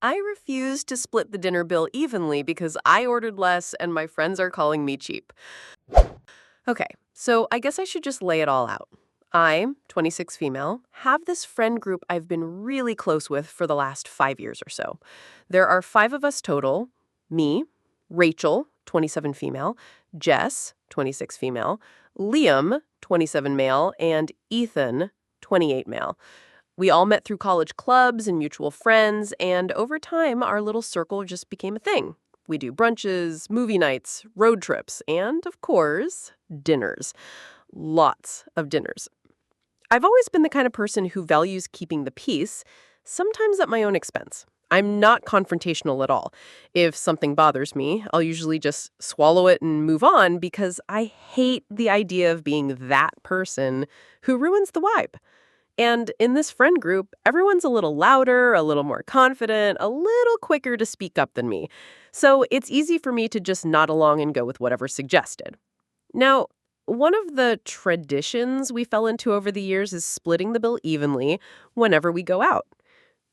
I refuse to split the dinner bill evenly because I ordered less and my friends are calling me cheap. Okay, so I guess I should just lay it all out. I'm 26 female, have this friend group I've been really close with for the last 5 years or so. There are 5 of us total: me, Rachel, 27 female, Jess, 26 female, Liam, 27 male, and Ethan, 28 male. We all met through college clubs and mutual friends, and over time, our little circle just became a thing. We do brunches, movie nights, road trips, and, of course, dinners. Lots of dinners. I've always been the kind of person who values keeping the peace, sometimes at my own expense. I'm not confrontational at all. If something bothers me, I'll usually just swallow it and move on because I hate the idea of being that person who ruins the vibe. And in this friend group, everyone's a little louder, a little more confident, a little quicker to speak up than me. So it's easy for me to just nod along and go with whatever's suggested. Now, one of the traditions we fell into over the years is splitting the bill evenly whenever we go out.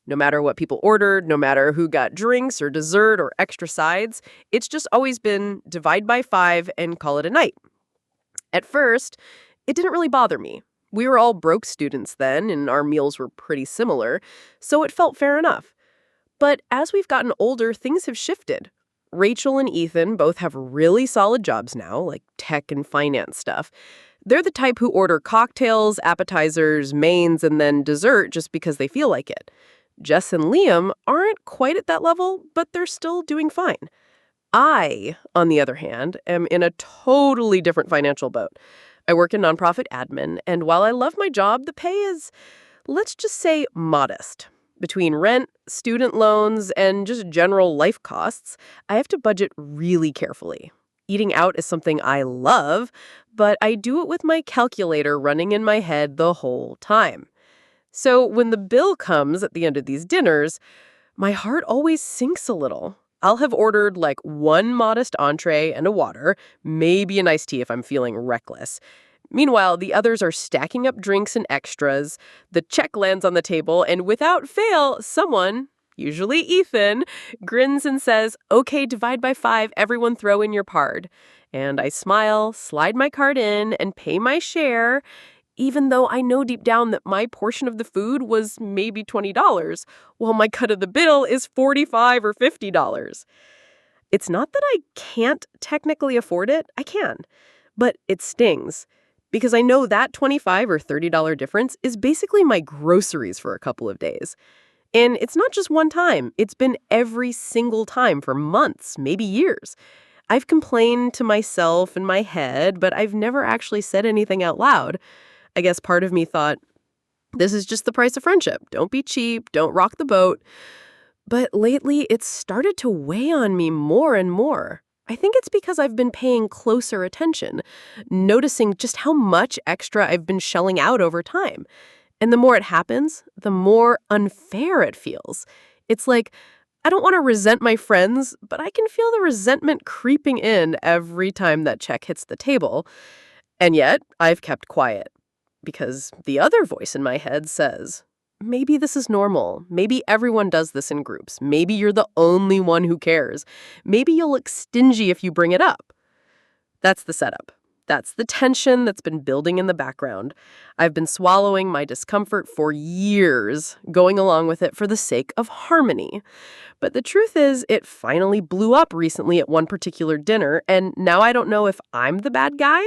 No matter what people ordered, no matter who got drinks or dessert or extra sides, it's just always been divide by 5 and call it a night. At first, it didn't really bother me. We were all broke students then, and our meals were pretty similar, so it felt fair enough. But as we've gotten older, things have shifted. Rachel and Ethan both have really solid jobs now, like tech and finance stuff. They're the type who order cocktails, appetizers, mains, and then dessert just because they feel like it. Jess and Liam aren't quite at that level, but they're still doing fine. I, on the other hand, am in a totally different financial boat. I work in nonprofit admin, and while I love my job, the pay is, let's just say, modest. Between rent, student loans, and just general life costs, I have to budget really carefully. Eating out is something I love, but I do it with my calculator running in my head the whole time. So when the bill comes at the end of these dinners, my heart always sinks a little. I'll have ordered like one modest entree and a water, maybe an iced tea if I'm feeling reckless. Meanwhile, the others are stacking up drinks and extras. The check lands on the table, and without fail, someone, usually Ethan, grins and says, "Okay, divide by 5, everyone throw in your card." And I smile, slide my card in, and pay my share, even though I know deep down that my portion of the food was maybe $20, while my cut of the bill is $45 or $50. It's not that I can't technically afford it. I can. But it stings. Because I know that $25 or $30 difference is basically my groceries for a couple of days. And it's not just one time. It's been every single time for months, maybe years. I've complained to myself in my head, but I've never actually said anything out loud. I guess part of me thought, this is just the price of friendship. Don't be cheap. Don't rock the boat. But lately, it's started to weigh on me more and more. I think it's because I've been paying closer attention, noticing just how much extra I've been shelling out over time. And the more it happens, the more unfair it feels. It's like, I don't want to resent my friends, but I can feel the resentment creeping in every time that check hits the table. And yet, I've kept quiet. Because the other voice in my head says, maybe this is normal. Maybe everyone does this in groups. Maybe you're the only one who cares. Maybe you'll look stingy if you bring it up. That's the setup. That's the tension that's been building in the background. I've been swallowing my discomfort for years, going along with it for the sake of harmony. But the truth is, it finally blew up recently at one particular dinner, and now I don't know if I'm the bad guy,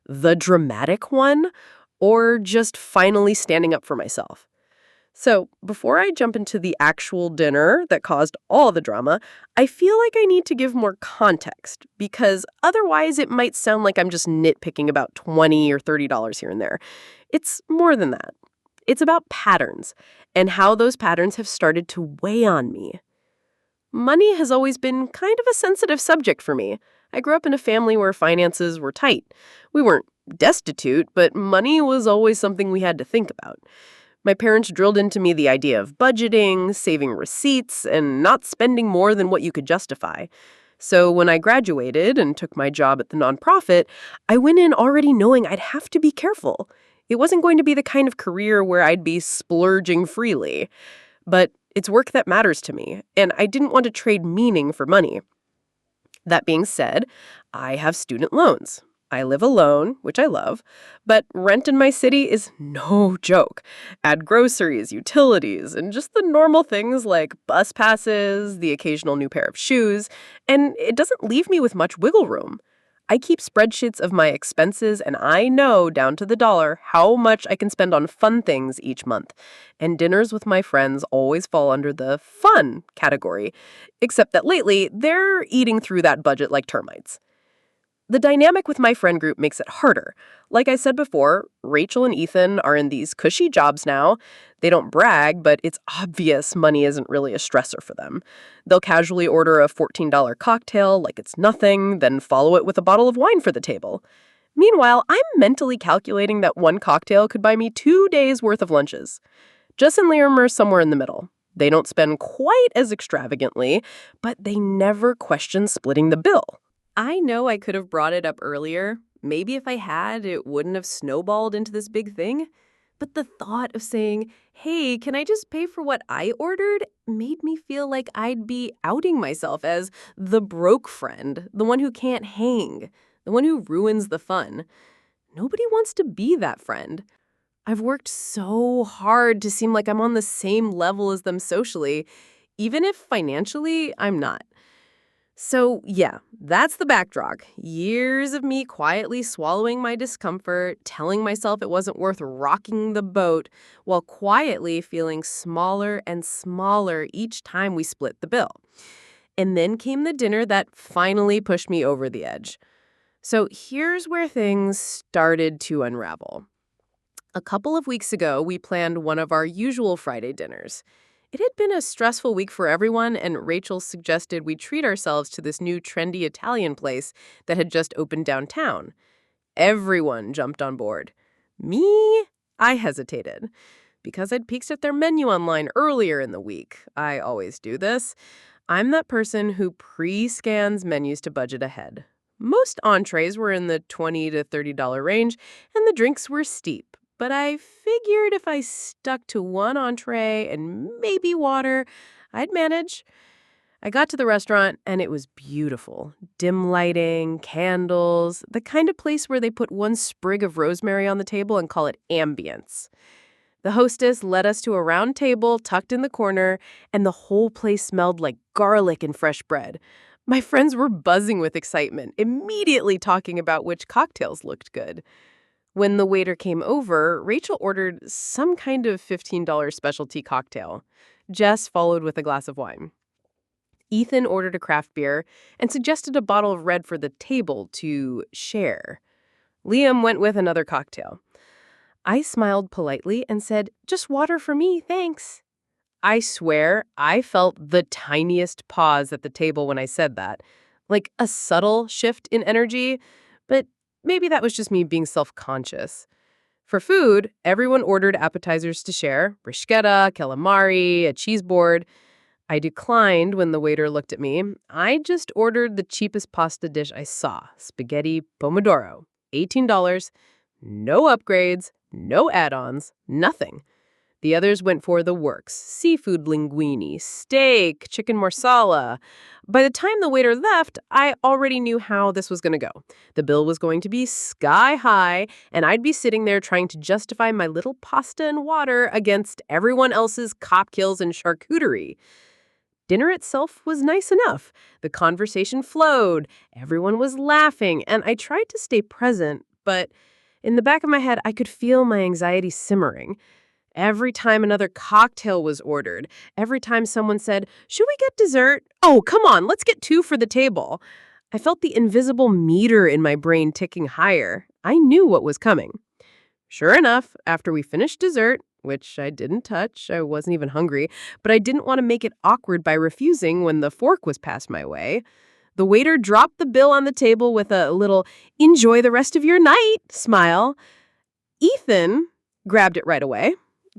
the dramatic one, or just finally standing up for myself. So before I jump into the actual dinner that caused all the drama, I feel like I need to give more context because otherwise it might sound like I'm just nitpicking about $20 or $30 here and there. It's more than that. It's about patterns and how those patterns have started to weigh on me. Money has always been kind of a sensitive subject for me. I grew up in a family where finances were tight. We weren't destitute, but money was always something we had to think about. My parents drilled into me the idea of budgeting, saving receipts, and not spending more than what you could justify. So when I graduated and took my job at the nonprofit, I went in already knowing I'd have to be careful. It wasn't going to be the kind of career where I'd be splurging freely. But It's work that matters to me, and I didn't want to trade meaning for money. That being said, I have student loans. I live alone, which I love, but rent in my city is no joke. Add groceries, utilities, and just the normal things like bus passes, the occasional new pair of shoes, and it doesn't leave me with much wiggle room. I keep spreadsheets of my expenses, and I know down to the dollar how much I can spend on fun things each month. And dinners with my friends always fall under the fun category, except that lately they're eating through that budget like termites. The dynamic with my friend group makes it harder. Like I said before, Rachel and Ethan are in these cushy jobs now. They don't brag, but it's obvious money isn't really a stressor for them. They'll casually order a $14 cocktail like it's nothing, then follow it with a bottle of wine for the table. Meanwhile, I'm mentally calculating that one cocktail could buy me 2 days' worth of lunches. Jess and Liam are somewhere in the middle. They don't spend quite as extravagantly, but they never question splitting the bill. I know I could have brought it up earlier. Maybe if I had, it wouldn't have snowballed into this big thing. But the thought of saying, hey, can I just pay for what I ordered, made me feel like I'd be outing myself as the broke friend, the one who can't hang, the one who ruins the fun. Nobody wants to be that friend. I've worked so hard to seem like I'm on the same level as them socially, even if financially I'm not. So, yeah, that's the backdrop. Years of me quietly swallowing my discomfort, telling myself it wasn't worth rocking the boat, while quietly feeling smaller and smaller each time we split the bill. And then came the dinner that finally pushed me over the edge. So here's where things started to unravel. A couple of weeks ago, we planned one of our usual Friday dinners. It had been a stressful week for everyone, and Rachel suggested we treat ourselves to this new trendy Italian place that had just opened downtown. Everyone jumped on board. Me? I hesitated. Because I'd peeked at their menu online earlier in the week. I always do this. I'm that person who pre-scans menus to budget ahead. Most entrees were in the $20 to $30 range, and the drinks were steep. But I figured if I stuck to one entree and maybe water, I'd manage. I got to the restaurant, and it was beautiful. Dim lighting, candles, the kind of place where they put one sprig of rosemary on the table and call it ambience. The hostess led us to a round table tucked in the corner, and the whole place smelled like garlic and fresh bread. My friends were buzzing with excitement, immediately talking about which cocktails looked good. When the waiter came over, Rachel ordered some kind of $15 specialty cocktail. Jess followed with a glass of wine. Ethan ordered a craft beer and suggested a bottle of red for the table to share. Liam went with another cocktail. I smiled politely and said, "Just water for me, thanks." I swear I felt the tiniest pause at the table when I said that, like a subtle shift in energy, but maybe that was just me being self-conscious. For food, everyone ordered appetizers to share, bruschetta, calamari, a cheese board. I declined when the waiter looked at me. I just ordered the cheapest pasta dish I saw, spaghetti pomodoro, $18, no upgrades, no add-ons, nothing. The others went for the works, seafood linguine, steak, chicken marsala. By the time the waiter left, I already knew how this was going to go. The bill was going to be sky high, and I'd be sitting there trying to justify my little pasta and water against everyone else's cocktails and charcuterie. Dinner itself was nice enough. The conversation flowed, everyone was laughing, and I tried to stay present, but in the back of my head, I could feel my anxiety simmering. Every time another cocktail was ordered, every time someone said, "Should we get dessert? Oh, come on, let's get 2 for the table." I felt the invisible meter in my brain ticking higher. I knew what was coming. Sure enough, after we finished dessert, which I didn't touch, I wasn't even hungry, but I didn't want to make it awkward by refusing when the fork was passed my way. The waiter dropped the bill on the table with a little "enjoy the rest of your night" smile. Ethan grabbed it right away,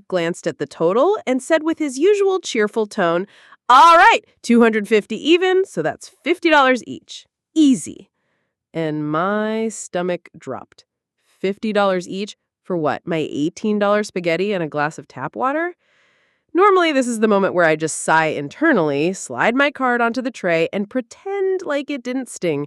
glanced at the total, and said with his usual cheerful tone, "All right, $250 even, so that's $50 each. Easy." And my stomach dropped. $50 each for what, my $18 spaghetti and a glass of tap water? Normally, this is the moment where I just sigh internally, slide my card onto the tray, and pretend like it didn't sting.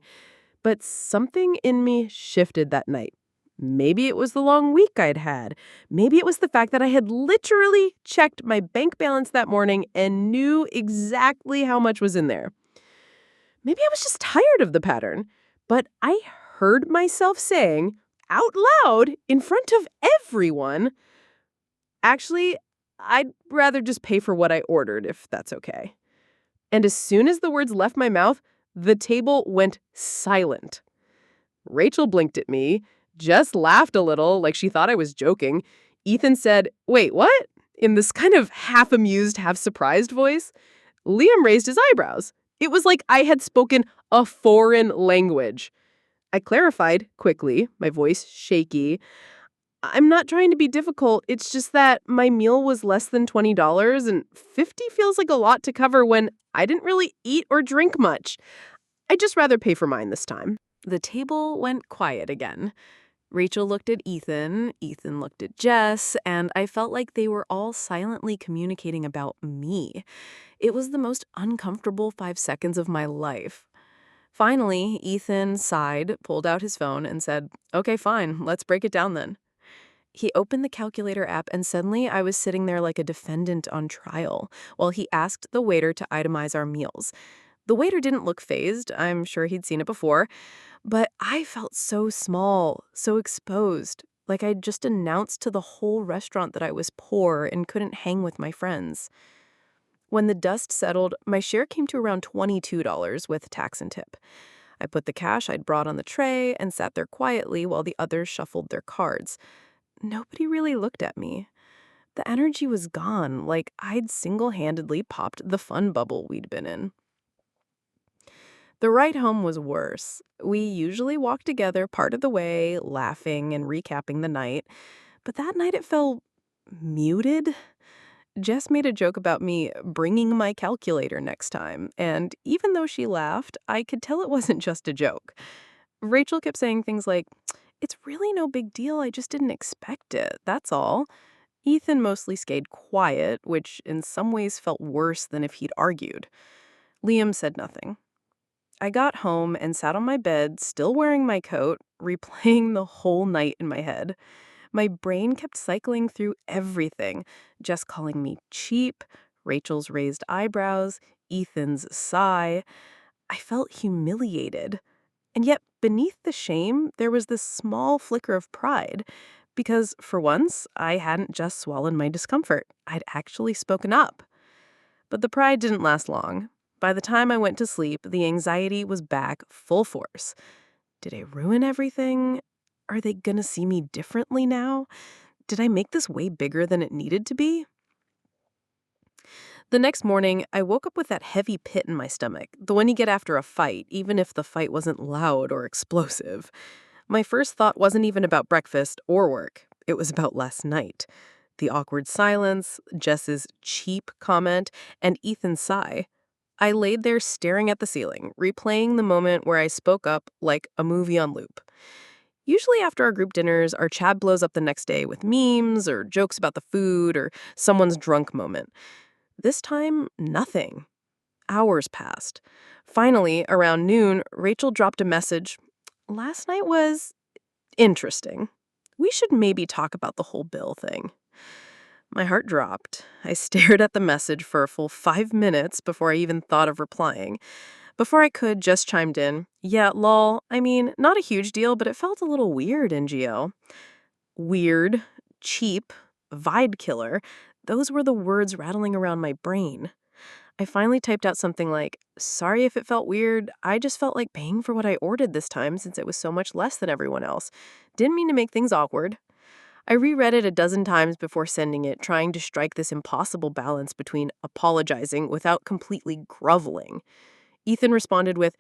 But something in me shifted that night. Maybe it was the long week I'd had. Maybe it was the fact that I had literally checked my bank balance that morning and knew exactly how much was in there. Maybe I was just tired of the pattern. But I heard myself saying out loud in front of everyone, actually, I'd rather just pay for what I ordered if that's okay. And as soon as the words left my mouth, the table went silent. Rachel blinked at me, just laughed a little like she thought I was joking. Ethan said, "Wait, what?" in this kind of half-amused, half-surprised voice. Liam raised his eyebrows. It was like I had spoken a foreign language. I clarified quickly, my voice shaky. I'm not trying to be difficult. It's just that my meal was less than $20 and $50 feels like a lot to cover when I didn't really eat or drink much. I'd just rather pay for mine this time. The table went quiet again. Rachel looked at Ethan, Ethan looked at Jess, and I felt like they were all silently communicating about me. It was the most uncomfortable 5 seconds of my life. Finally, Ethan sighed, pulled out his phone, and said, "Okay, fine, let's break it down then." He opened the calculator app, and suddenly I was sitting there like a defendant on trial while he asked the waiter to itemize our meals. The waiter didn't look fazed. I'm sure he'd seen it before. But I felt so small, so exposed, like I'd just announced to the whole restaurant that I was poor and couldn't hang with my friends. When the dust settled, my share came to around $22 with tax and tip. I put the cash I'd brought on the tray and sat there quietly while the others shuffled their cards. Nobody really looked at me. The energy was gone, like I'd single-handedly popped the fun bubble we'd been in. The ride home was worse. We usually walked together part of the way, laughing and recapping the night. But that night it felt muted. Jess made a joke about me bringing my calculator next time, and even though she laughed, I could tell it wasn't just a joke. Rachel kept saying things like, "It's really no big deal, I just didn't expect it, that's all." Ethan mostly stayed quiet, which in some ways felt worse than if he'd argued. Liam said nothing. I got home and sat on my bed, still wearing my coat, replaying the whole night in my head. My brain kept cycling through everything, just calling me cheap, Rachel's raised eyebrows, Ethan's sigh. I felt humiliated. And yet, beneath the shame, there was this small flicker of pride. Because, for once, I hadn't just swallowed my discomfort. I'd actually spoken up. But the pride didn't last long. By the time I went to sleep, the anxiety was back full force. Did I ruin everything? Are they gonna see me differently now? Did I make this way bigger than it needed to be? The next morning, I woke up with that heavy pit in my stomach, the one you get after a fight, even if the fight wasn't loud or explosive. My first thought wasn't even about breakfast or work. It was about last night. The awkward silence, Jess's cheap comment, and Ethan's sigh. I laid there staring at the ceiling, replaying the moment where I spoke up like a movie on loop. Usually after our group dinners, our chat blows up the next day with memes or jokes about the food or someone's drunk moment. This time, nothing. Hours passed. Finally, around noon, Rachel dropped a message. "Last night was interesting. We should maybe talk about the whole bill thing." My heart dropped. I stared at the message for a full 5 minutes before I even thought of replying. Before I could, Jess chimed in. "Yeah, lol. I mean, not a huge deal, but it felt a little weird, NGO." Weird, cheap, vibe killer. Those were the words rattling around my brain. I finally typed out something like, "Sorry if it felt weird. I just felt like paying for what I ordered this time since it was so much less than everyone else. Didn't mean to make things awkward." I reread it a dozen times before sending it, trying to strike this impossible balance between apologizing without completely groveling. Ethan responded with,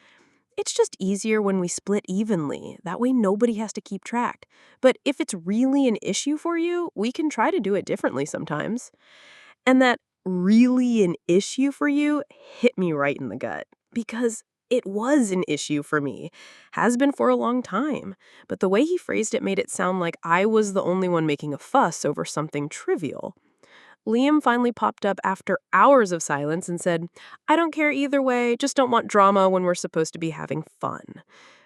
"It's just easier when we split evenly. That way nobody has to keep track. But if it's really an issue for you, we can try to do it differently sometimes." And that "really an issue for you" hit me right in the gut. Because it was an issue for me. Has been for a long time. But the way he phrased it made it sound like I was the only one making a fuss over something trivial. Liam finally popped up after hours of silence and said, "I don't care either way, just don't want drama when we're supposed to be having fun."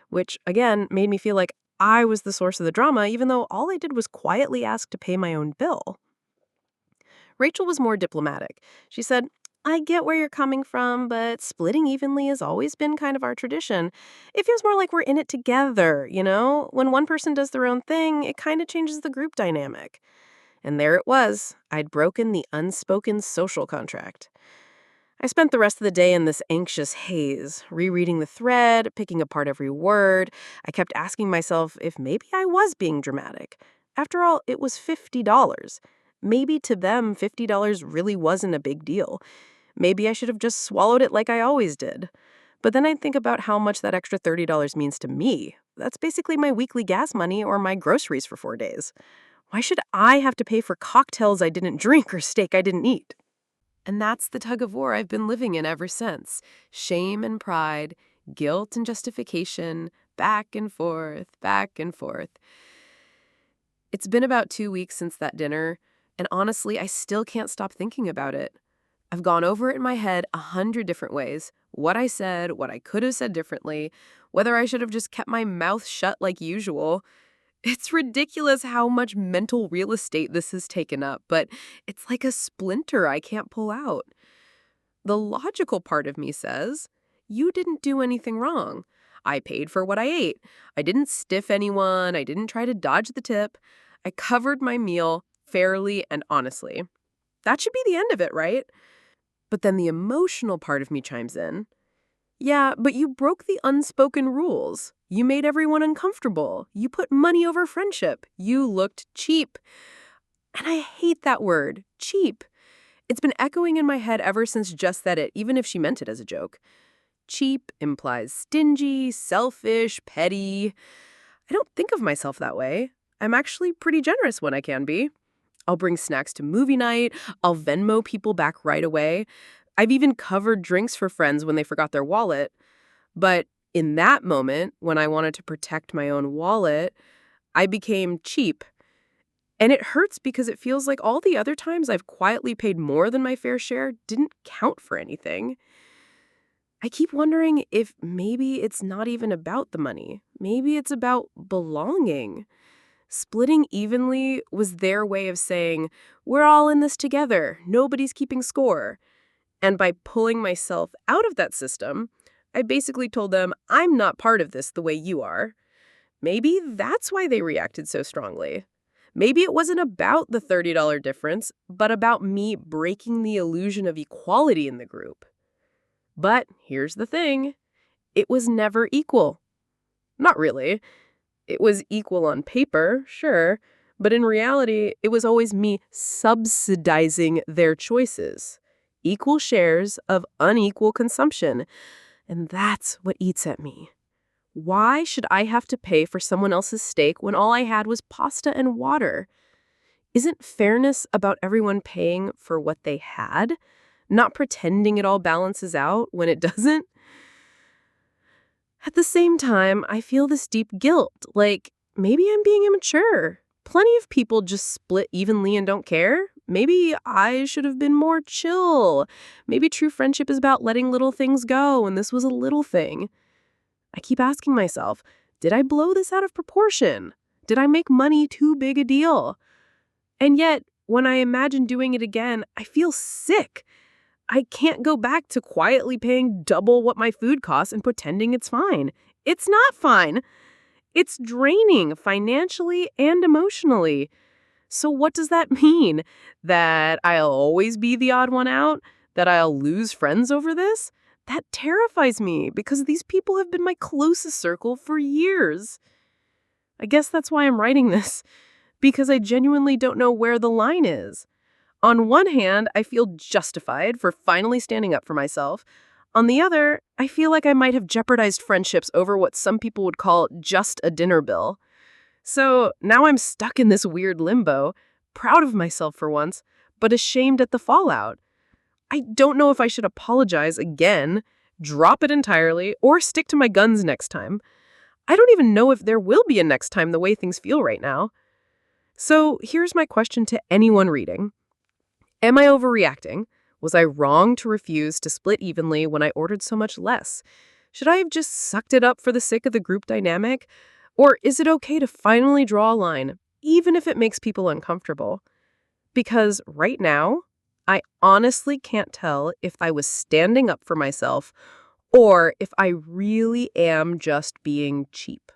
Which, again, made me feel like I was the source of the drama, even though all I did was quietly ask to pay my own bill. Rachel was more diplomatic. She said, "I get where you're coming from, but splitting evenly has always been kind of our tradition. It feels more like we're in it together, you know? When one person does their own thing, it kind of changes the group dynamic." And there it was. I'd broken the unspoken social contract. I spent the rest of the day in this anxious haze, rereading the thread, picking apart every word. I kept asking myself if maybe I was being dramatic. After all, it was $50. Maybe to them, $50 really wasn't a big deal. Maybe I should have just swallowed it like I always did. But then I'd think about how much that extra $30 means to me. That's basically my weekly gas money or my groceries for 4 days. Why should I have to pay for cocktails I didn't drink or steak I didn't eat? And that's the tug of war I've been living in ever since. Shame and pride, guilt and justification, back and forth, back and forth. It's been about 2 weeks since that dinner, and honestly, I still can't stop thinking about it. I've gone over it in my head 100 different ways. What I said, what I could have said differently, whether I should have just kept my mouth shut like usual. It's ridiculous how much mental real estate this has taken up, but it's like a splinter I can't pull out. The logical part of me says, you didn't do anything wrong. I paid for what I ate. I didn't stiff anyone. I didn't try to dodge the tip. I covered my meal fairly and honestly. That should be the end of it, right? But then the emotional part of me chimes in. Yeah, but you broke the unspoken rules. You made everyone uncomfortable. You put money over friendship. You looked cheap. And I hate that word, cheap. It's been echoing in my head ever since Just Said It, even if she meant it as a joke. Cheap implies stingy, selfish, petty. I don't think of myself that way. I'm actually pretty generous when I can be. I'll bring snacks to movie night. I'll Venmo people back right away. I've even covered drinks for friends when they forgot their wallet. But in that moment, when I wanted to protect my own wallet, I became cheap. And it hurts because it feels like all the other times I've quietly paid more than my fair share didn't count for anything. I keep wondering if maybe it's not even about the money. Maybe it's about belonging. Splitting evenly was their way of saying, we're all in this together. Nobody's keeping score. And by pulling myself out of that system, I basically told them, I'm not part of this the way you are. Maybe that's why they reacted so strongly. Maybe it wasn't about the $30 difference, but about me breaking the illusion of equality in the group. But here's the thing. It was never equal. Not really. It was equal on paper, sure, but in reality, it was always me subsidizing their choices. Equal shares of unequal consumption. And that's what eats at me. Why should I have to pay for someone else's steak when all I had was pasta and water? Isn't fairness about everyone paying for what they had, not pretending it all balances out when it doesn't? At the same time, I feel this deep guilt, like maybe I'm being immature. Plenty of people just split evenly and don't care. Maybe I should have been more chill. Maybe true friendship is about letting little things go, and this was a little thing. I keep asking myself, did I blow this out of proportion? Did I make money too big a deal? And yet, when I imagine doing it again, I feel sick. I can't go back to quietly paying double what my food costs and pretending it's fine. It's not fine. It's draining financially and emotionally. So what does that mean? That I'll always be the odd one out? That I'll lose friends over this? That terrifies me because these people have been my closest circle for years. I guess that's why I'm writing this, because I genuinely don't know where the line is. On one hand, I feel justified for finally standing up for myself. On the other, I feel like I might have jeopardized friendships over what some people would call just a dinner bill. So now I'm stuck in this weird limbo, proud of myself for once, but ashamed at the fallout. I don't know if I should apologize again, drop it entirely, or stick to my guns next time. I don't even know if there will be a next time the way things feel right now. So here's my question to anyone reading. Am I overreacting? Was I wrong to refuse to split evenly when I ordered so much less? Should I have just sucked it up for the sake of the group dynamic? Or is it okay to finally draw a line, even if it makes people uncomfortable? Because right now, I honestly can't tell if I was standing up for myself or if I really am just being cheap.